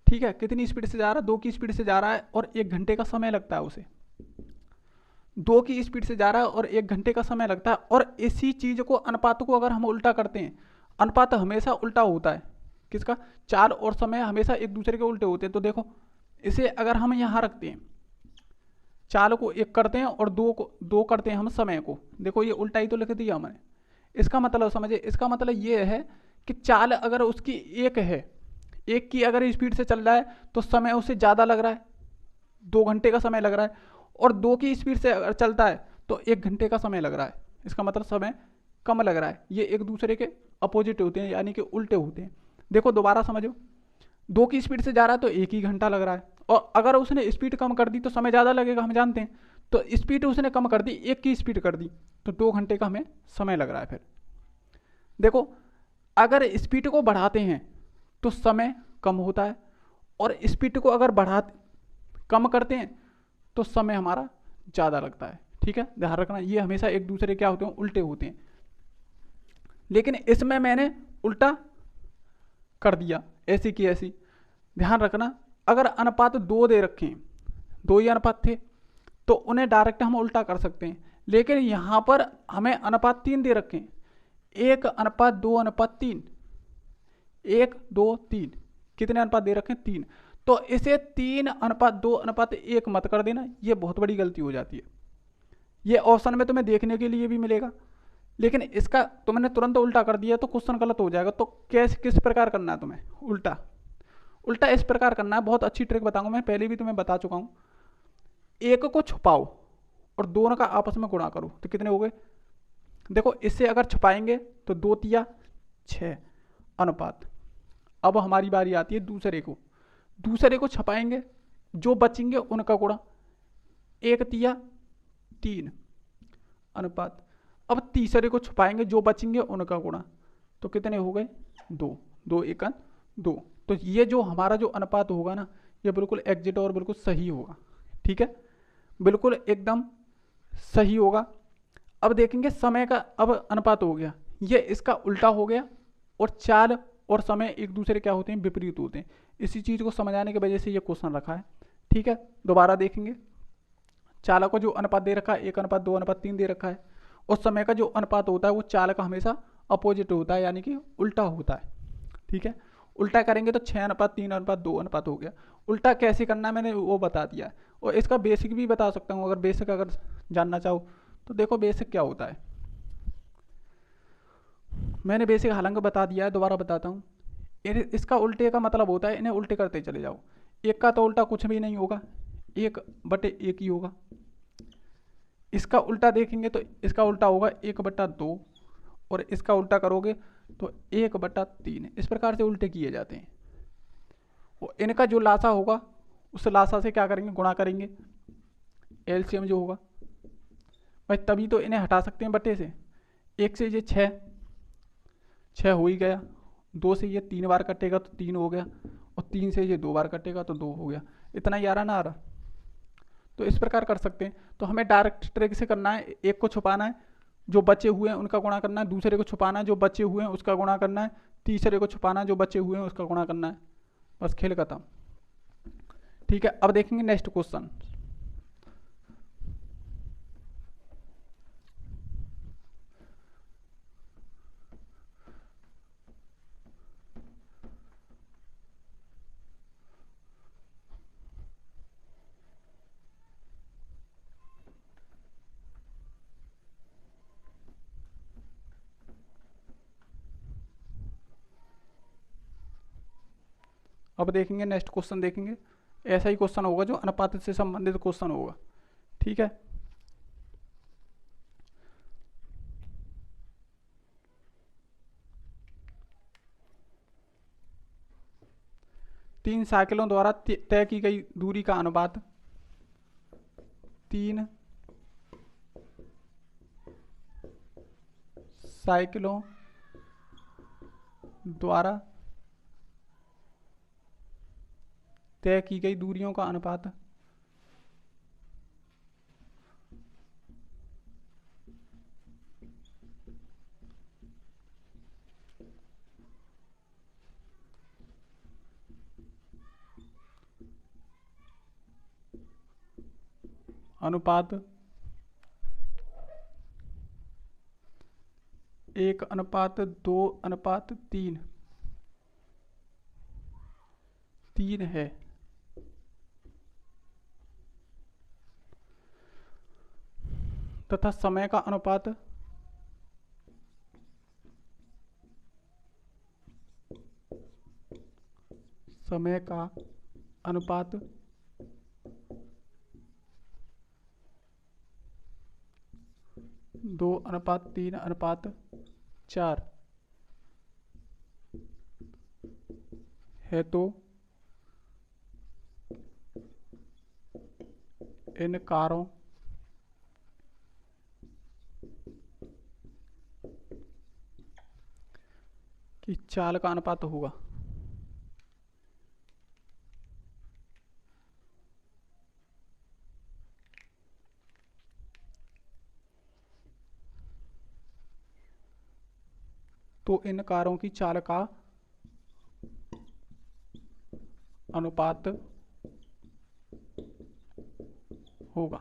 ठीक है, कितनी स्पीड से जा रहा है, 2 की स्पीड से जा रहा है, और 1 घंटे का समय लगता है उसे। 2 की स्पीड से जा रहा है और 1 घंटे का समय लगता है। और इसी चीज को, अनुपात को अगर हम उल्टा करते हैं, अनुपात हमेशा उल्टा होता है। किसका, चाल और समय हमेशा एक दूसरे के उल्टे होते हैं। तो देखो इसे अगर हम यहाँ रखते हैं, चाल को 1 करते हैं और 2 करते हैं हम समय को, देखो ये उल्टा ही तो लिख दिया हमने। इसका मतलब समझे, इसका मतलब ये है कि चाल अगर उसकी 1 है, 1 की अगर स्पीड से चल रहा है तो समय उससे ज़्यादा लग रहा है। 2 घंटे का समय लग रहा है, और 2 की स्पीड से अगर चलता है तो 1 घंटे का समय लग रहा है। इसका मतलब समय कम लग रहा है। ये एक दूसरे के अपोजिट होते हैं, यानी कि उल्टे होते हैं। देखो दोबारा समझो, 2 की स्पीड से जा रहा है तो 1 ही घंटा लग रहा है, और अगर उसने स्पीड कम कर दी तो समय ज़्यादा लगेगा, हम जानते हैं। तो स्पीड उसने कम कर दी, 1 की स्पीड कर दी, तो 2 घंटे का हमें समय लग रहा है। फिर देखो, अगर स्पीड को बढ़ाते हैं तो समय कम होता है, और स्पीड को अगर कम करते हैं तो समय हमारा ज़्यादा लगता है। ठीक है, ध्यान रखना, ये हमेशा एक दूसरे क्या होते हैं, उल्टे होते हैं। लेकिन इसमें मैंने उल्टा कर दिया, ऐसी की ऐसी। ध्यान रखना, अगर अनुपात 2 दे रखे हैं, 2 ही अनुपात थे, तो उन्हें डायरेक्ट हम उल्टा कर सकते हैं। लेकिन यहां पर हमें अनुपात 3 दे रखे हैं, 1:2:3, 1:2:3, कितने अनुपात दे रखे हैं, 3। तो इसे 3:2:1 मत कर देना, ये बहुत बड़ी गलती हो जाती है। ये ऑप्शन में तुम्हें देखने के लिए भी मिलेगा, लेकिन इसका तुमने तुरंत उल्टा कर दिया तो क्वेश्चन गलत हो जाएगा। तो किस प्रकार करना है तुम्हें उल्टा? उल्टा इस प्रकार करना है, बहुत अच्छी ट्रिक बताऊंगा, मैं पहले भी तुम्हें बता चुका हूं। 1 को छुपाओ और दोनों का आपस में गुणा करो, तो कितने हो गए? देखो, इससे अगर छुपाएंगे तो 2 तिया 6 अनुपात। अब हमारी बारी आती है दूसरे को छुपाएंगे, जो बचेंगे उनका गुणा, 1 तिया 3 अनुपात। अब तीसरे को छुपाएंगे, जो बचेंगे उनका गुणा, तो कितने हो गए? 2, 2 एकन 2। तो ये जो हमारा जो अनुपात होगा ना, ये बिल्कुल एग्जिट और बिल्कुल सही होगा। ठीक है, बिल्कुल एकदम सही होगा। अब देखेंगे समय का, अब अनुपात हो गया, ये इसका उल्टा हो गया, और चाल और समय एक दूसरे क्या होते हैं, विपरीत होते हैं। इसी चीज को समझाने की वजह से ये क्वेश्चन रखा है। ठीक है, दोबारा देखेंगे, चाल को जो अनुपात दे रखा है 1:2:3 दे रखा है, और समय का जो अनुपात होता है वो चाल का हमेशा अपोजिट होता है, यानी कि उल्टा होता है। ठीक है, उल्टा करेंगे तो 6:3:2 अनुपात हो गया। उल्टा कैसे करना है मैंने वो बता दिया, और इसका बेसिक भी बता सकता हूँ, अगर बेसिक अगर जानना चाहो तो। देखो बेसिक क्या होता है, मैंने बेसिक हालांकि बता दिया है, दोबारा बताता हूँ। इसका उल्टे का मतलब होता है, इन्हें उल्टे करते चले जाओ। 1 का तो उल्टा कुछ भी नहीं होगा, 1/1 ही होगा। इसका उल्टा देखेंगे तो इसका उल्टा होगा 1/2, और इसका उल्टा करोगे तो 1/3। इस प्रकार से उल्टे किए जाते हैं। और इनका जो लासा होगा उस लासा से क्या करेंगे, गुणा करेंगे, एलसीएम जो होगा भाई, तभी तो इन्हें हटा सकते हैं बट्टे से। 1 से ये 6 हो ही गया, 2 से ये 3 बार कटेगा तो 3 हो गया, और 3 से ये 2 बार कटेगा तो 2 हो गया। इतना ही आ रहा ना आ रहा? तो इस प्रकार कर सकते हैं। तो हमें डायरेक्ट ट्रिक से करना है, 1 को छुपाना है, जो बचे हुए हैं उनका गुणा करना है, दूसरे को छुपाना है, जो बचे हुए हैं उसका गुणा करना है, तीसरे को छुपाना है, जो बचे हुए हैं उसका गुणा करना है। बस खेल खत्म। ठीक है, अब देखेंगे नेक्स्ट क्वेश्चन। अब देखेंगे नेक्स्ट क्वेश्चन, देखेंगे ऐसा ही क्वेश्चन होगा जो अनुपात से संबंधित क्वेश्चन होगा। ठीक है, तीन साइकिलों द्वारा तय की गई दूरी का अनुपात 3 साइकिलों द्वारा तय की गई दूरियों का अनुपात अनुपात 1:2:3 है। तथा समय का अनुपात 2:3:4 है तो इन कारों की चाल का अनुपात होगा। तो इन कारों की चाल का अनुपात होगा।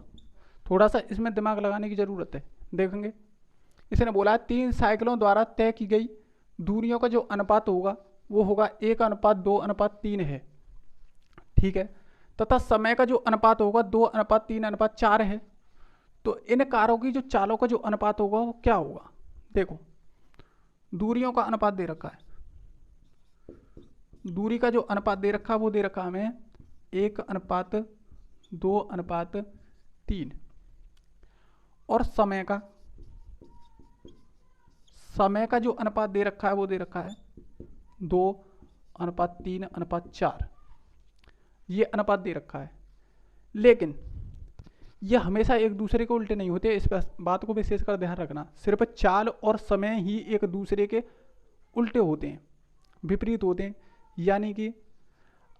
थोड़ा सा इसमें दिमाग लगाने की जरूरत है। देखेंगे इसने बोला 3 साइकिलों द्वारा तय की गई दूरियों का जो अनुपात होगा वो होगा 1:2:3 है, ठीक है। तथा समय का जो अनुपात होगा 2:3:4 है। तो इन कारों की जो चालों का जो अनुपात होगा वो क्या होगा। देखो दूरियों का अनुपात दे रखा है, दूरी का जो अनुपात दे रखा है वो दे रखा है हमें 1:2:3 और समय का जो अनुपात दे रखा है वो दे रखा है 2:3:4। ये अनुपात दे रखा है, लेकिन ये हमेशा एक दूसरे के उल्टे नहीं होते। इस बात को विशेषकर ध्यान रखना। सिर्फ चाल और समय ही एक दूसरे के उल्टे होते हैं, विपरीत होते हैं। यानी कि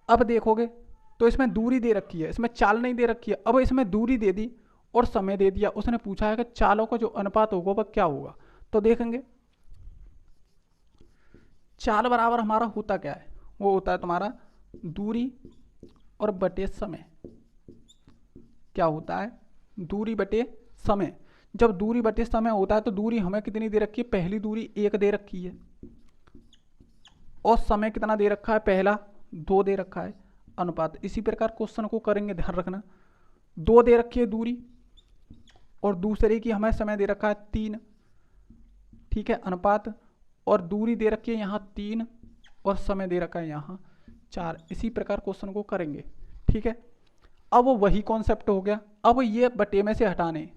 अब देखोगे तो इसमें दूरी दे रखी है, इसमें चाल नहीं दे रखी है। अब इसमें दूरी दे दी और समय दे दिया। उसने पूछा है कि चालों का जो अनुपात होगा वह क्या होगा। तो देखेंगे चाल बराबर हमारा होता क्या है, वो होता है तुम्हारा दूरी और बटे समय। क्या होता है, दूरी बटे समय। जब दूरी बटे समय होता है तो दूरी हमें कितनी दे रखी है, पहली दूरी 1 दे रखी है और समय कितना दे रखा है, पहला 2 दे रखा है, अनुपात। इसी प्रकार क्वेश्चन को करेंगे, ध्यान रखना। 2 दे रखी है दूरी और दूसरे की हमें समय दे रखा है 3, ठीक है, अनुपात। और दूरी दे रखी है यहाँ 3 और समय दे रखा है यहाँ 4। इसी प्रकार क्वेश्चन को करेंगे, ठीक है। अब वही कॉन्सेप्ट हो गया। अब ये बटे में से हटाने,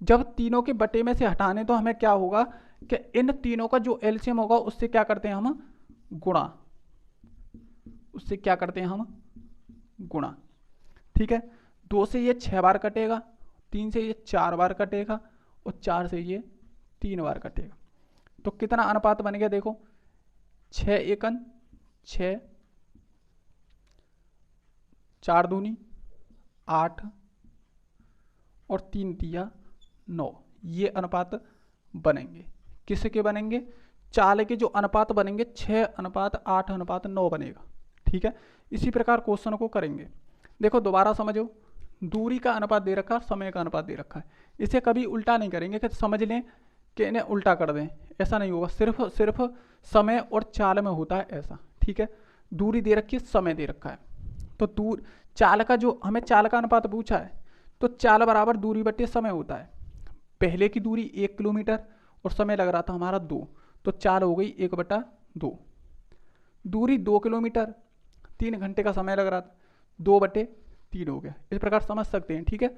जब तीनों के बटे में से हटाने तो हमें क्या होगा कि इन तीनों का जो एलसीएम होगा उससे क्या करते हैं हम, गुणा। उससे क्या करते हैं हम, गुणा, ठीक है। 2 से ये 6 बार कटेगा, 3 से ये 4 बार कटेगा और 4 से ये 3 बार कटेगा। तो कितना अनुपात बन गया, देखो 6 एकन 6, 4 दूनी 8 और 3 तिया 9। ये अनुपात बनेंगे। किसके बनेंगे, चाल के जो अनुपात बनेंगे 6:8:9 बनेगा, ठीक है। इसी प्रकार क्वेश्चन को करेंगे। देखो दोबारा समझो, दूरी का अनुपात दे रखा है, समय का अनुपात दे रखा है। इसे कभी उल्टा नहीं करेंगे कि समझ लें कि इन्हें उल्टा कर दें, ऐसा नहीं होगा। सिर्फ समय और चाल में होता है ऐसा, ठीक है। दूरी दे रखी है, समय दे रखा है। तो चाल का जो हमें चाल का अनुपात पूछा है तो चाल बराबर दूरी बटे समय होता है। पहले की दूरी 1 किलोमीटर और समय लग रहा था हमारा 2, तो चाल हो गई 1/2। दूरी 2 किलोमीटर, 3 घंटे का समय लग रहा था, 2/3 हो गया। इस प्रकार समझ सकते हैं, ठीक है।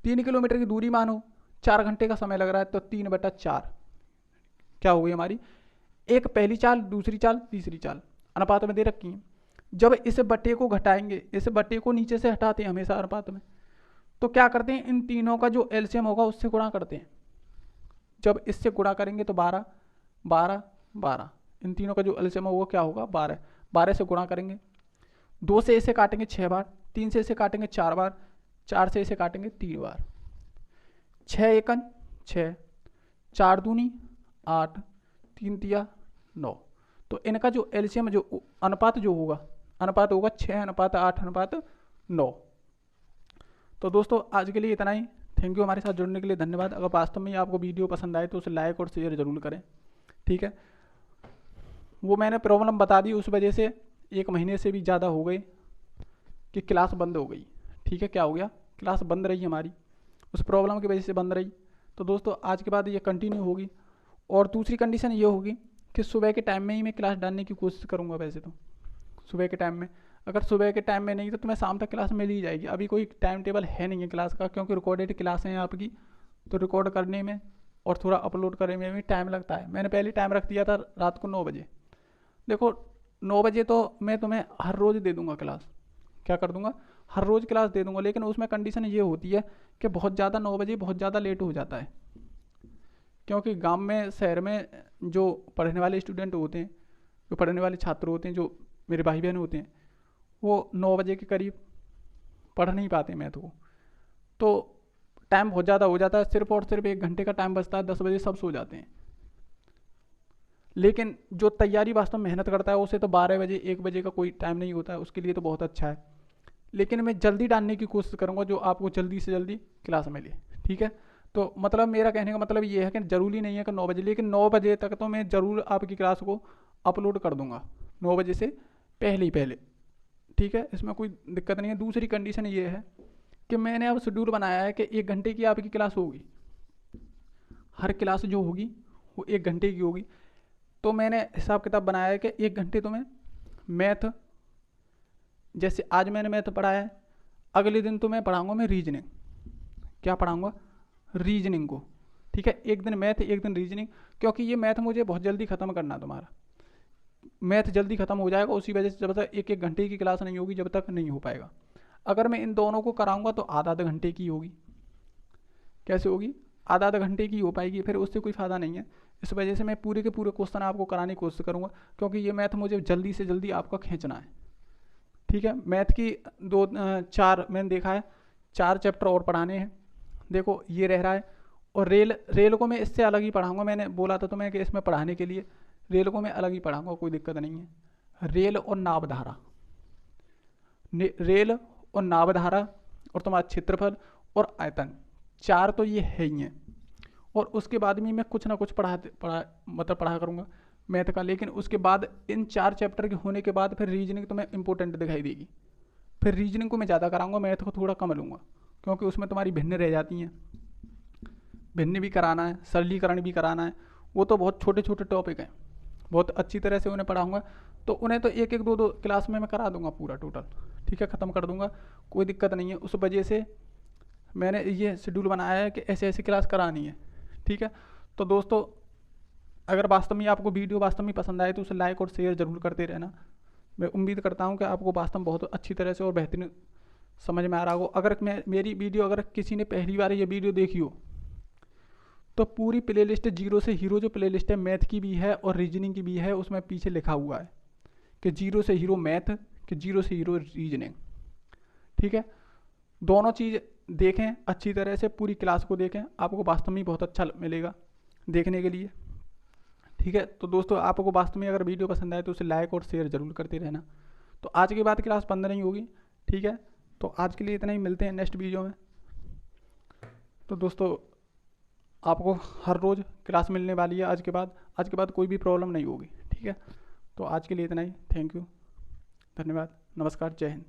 3 किलोमीटर की दूरी मानो, 4 घंटे का समय लग रहा है, तो 3/4 क्या हो गई हमारी, एक पहली चाल, दूसरी चाल, तीसरी चाल अनुपात में दे रखी है। जब इस बटे को घटाएंगे, इस बटे को नीचे से हटाते हैं हमेशा अनुपात में, तो क्या करते हैं, इन तीनों का जो एलसीएम होगा उससे गुणा करते हैं। जब इससे गुणा करेंगे तो 12 12 12, इन तीनों का जो एलसीएम होगा क्या होगा, 12। 12 से गुणा करेंगे, 2 से इसे काटेंगे 6 बार, 3 से इसे काटेंगे 4 बार, 4 से इसे काटेंगे 3 बार। 6 एकन 6, 4 दूनी 8, 3 तिया 9। तो इनका जो एलसीएम जो अनुपात जो होगा, अनुपात होगा 6:8:9। तो दोस्तों आज के लिए इतना ही। थैंक यू हमारे साथ जुड़ने के लिए, धन्यवाद। अगर वास्तव में आपको वीडियो पसंद आए तो उसे लाइक और शेयर जरूर करें, ठीक है। वो मैंने प्रॉब्लम बता दी, उस वजह से 1 महीने से भी ज़्यादा हो गए कि क्लास बंद हो गई, ठीक है। क्या हो गया, क्लास बंद रही हमारी, उस प्रॉब्लम की वजह से बंद रही। तो दोस्तों आज के बाद ये कंटिन्यू होगी। और दूसरी कंडीशन ये होगी कि सुबह के टाइम में ही मैं क्लास डालने की कोशिश करूँगा। वैसे तो सुबह के टाइम में, अगर सुबह के टाइम में नहीं तो तुम्हें शाम तक क्लास मिल ही जाएगी। अभी कोई टाइम टेबल है नहीं है क्लास का, क्योंकि रिकॉर्डेड क्लास हैं आपकी, तो रिकॉर्ड करने में और थोड़ा अपलोड करने में भी टाइम लगता है। मैंने पहले टाइम रख दिया था रात को 9 बजे। देखो 9 बजे तो मैं तुम्हें हर रोज़ दे दूंगा क्लास, क्या कर दूंगा, हर रोज़ क्लास दे दूंगा, लेकिन उसमें कंडीशन ये होती है कि बहुत ज़्यादा 9 बजे बहुत ज़्यादा लेट हो जाता है, क्योंकि गांव में शहर में जो पढ़ने वाले स्टूडेंट होते हैं, जो पढ़ने वाले छात्र होते हैं, जो मेरे भाई बहन होते हैं, वो 9 बजे के करीब पढ़ नहीं पाते मैथ को, तो टाइम बहुत ज़्यादा हो जाता है, सिर्फ और सिर्फ 1 घंटे का टाइम बचता है, 10 बजे सब सो जाते हैं। लेकिन जो तैयारी वास्तव में मेहनत करता है उसे तो 12 बजे 1 बजे का कोई टाइम नहीं होता है, उसके लिए तो बहुत अच्छा है। लेकिन मैं जल्दी डालने की कोशिश करूँगा जो आपको जल्दी से जल्दी क्लास मिले, ठीक है। तो मतलब मेरा कहने का मतलब ये है कि ज़रूरी नहीं है कि 9 बजे, लेकिन 9 बजे तक तो मैं ज़रूर आपकी क्लास को अपलोड कर दूंगा, 9 बजे से पहले ही पहले, ठीक है। इसमें कोई दिक्कत नहीं है। दूसरी कंडीशन ये है कि मैंने अब शेड्यूल बनाया है कि 1 घंटे की आपकी क्लास होगी, हर क्लास जो होगी वो 1 घंटे की होगी। तो मैंने हिसाब किताब बनाया है कि 1 घंटे तो मैं मैथ, जैसे आज मैंने मैथ पढ़ाया है, अगले दिन तो मैं पढ़ाऊँगा मैं रीजनिंग, क्या पढ़ाऊँगा, रीजनिंग को, ठीक है। एक दिन मैथ, एक दिन रीजनिंग, क्योंकि ये मैथ मुझे बहुत जल्दी ख़त्म करना है, तुम्हारा मैथ जल्दी ख़त्म हो जाएगा, उसी वजह से जब तक 1-1 घंटे की क्लास नहीं होगी जब तक नहीं हो पाएगा। अगर मैं इन दोनों को कराऊंगा तो आधा घंटे की होगी, कैसे होगी, आधा घंटे की हो पाएगी, फिर उससे कोई फ़ायदा नहीं है। इस वजह से मैं पूरे के पूरे क्वेश्चन आपको कराने की कोशिश करूँगा, क्योंकि ये मैथ मुझे जल्दी से जल्दी आपका खींचना है, ठीक है। मैथ की 4 मैंने देखा है 4 चैप्टर और पढ़ाने हैं, देखो ये रह रहा है। और रेल को मैं इससे अलग ही पढ़ाऊँगा, मैंने बोला था तुम्हें कि इसमें पढ़ाने के लिए रेल को मैं अलग ही पढ़ाऊँगा, कोई दिक्कत नहीं है। रेल और नाभधारा, रेल और नाभधारा और तुम्हारा क्षेत्रफल और आयतन, 4 तो ये है ही हैं। और उसके बाद भी मैं कुछ ना कुछ पढ़ा करूँगा मैथ का, लेकिन उसके बाद इन 4 चैप्टर के होने के बाद फिर रीजनिंग तुम्हें इंपॉर्टेंट दिखाई देगी। फिर रीजनिंग को मैं ज़्यादा कराऊंगा, मैथ को थोड़ा कम लूँगा, क्योंकि उसमें तुम्हारी भिन्न रह जाती हैं, भिन्न भी कराना है, सरलीकरण भी कराना है। वो तो बहुत छोटे छोटे टॉपिक हैं, बहुत अच्छी तरह से उन्हें पढ़ाऊँगा, तो उन्हें तो 1-1 2-2 क्लास में मैं करा दूँगा पूरा टोटल, ठीक है, ख़त्म कर दूँगा, कोई दिक्कत नहीं है। उस वजह से मैंने ये शेड्यूल बनाया है कि ऐसे ऐसी क्लास करानी है, ठीक है। तो दोस्तों अगर वास्तव में आपको वीडियो वास्तव में पसंद आए तो उसे लाइक और शेयर ज़रूर करते रहना। मैं उम्मीद करता हूँ कि आपको वास्तव में बहुत अच्छी तरह से और बेहतरीन समझ में आ रहा हो। अगर मेरी वीडियो अगर किसी ने पहली बार ये वीडियो देखी हो तो पूरी प्लेलिस्ट जीरो से हीरो जो प्लेलिस्ट है मैथ की भी है और रीजनिंग की भी है, उसमें पीछे लिखा हुआ है कि जीरो से हीरो मैथ, कि जीरो से हीरो रीजनिंग, ठीक है। दोनों चीज़ देखें अच्छी तरह से, पूरी क्लास को देखें, आपको वास्तव में बहुत अच्छा मिलेगा देखने के लिए, ठीक है। तो दोस्तों आपको वास्तव में अगर वीडियो पसंद आए तो उसे लाइक और शेयर ज़रूर करते रहना। तो आज के बाद क्लास बंद नहीं होगी, ठीक है। तो आज के लिए इतना ही, मिलते हैं नेक्स्ट वीडियो में। तो दोस्तों आपको हर रोज़ क्लास मिलने वाली है आज के बाद कोई भी प्रॉब्लम नहीं होगी, ठीक है। तो आज के लिए इतना ही, थैंक यू, धन्यवाद, नमस्कार, जय हिंद।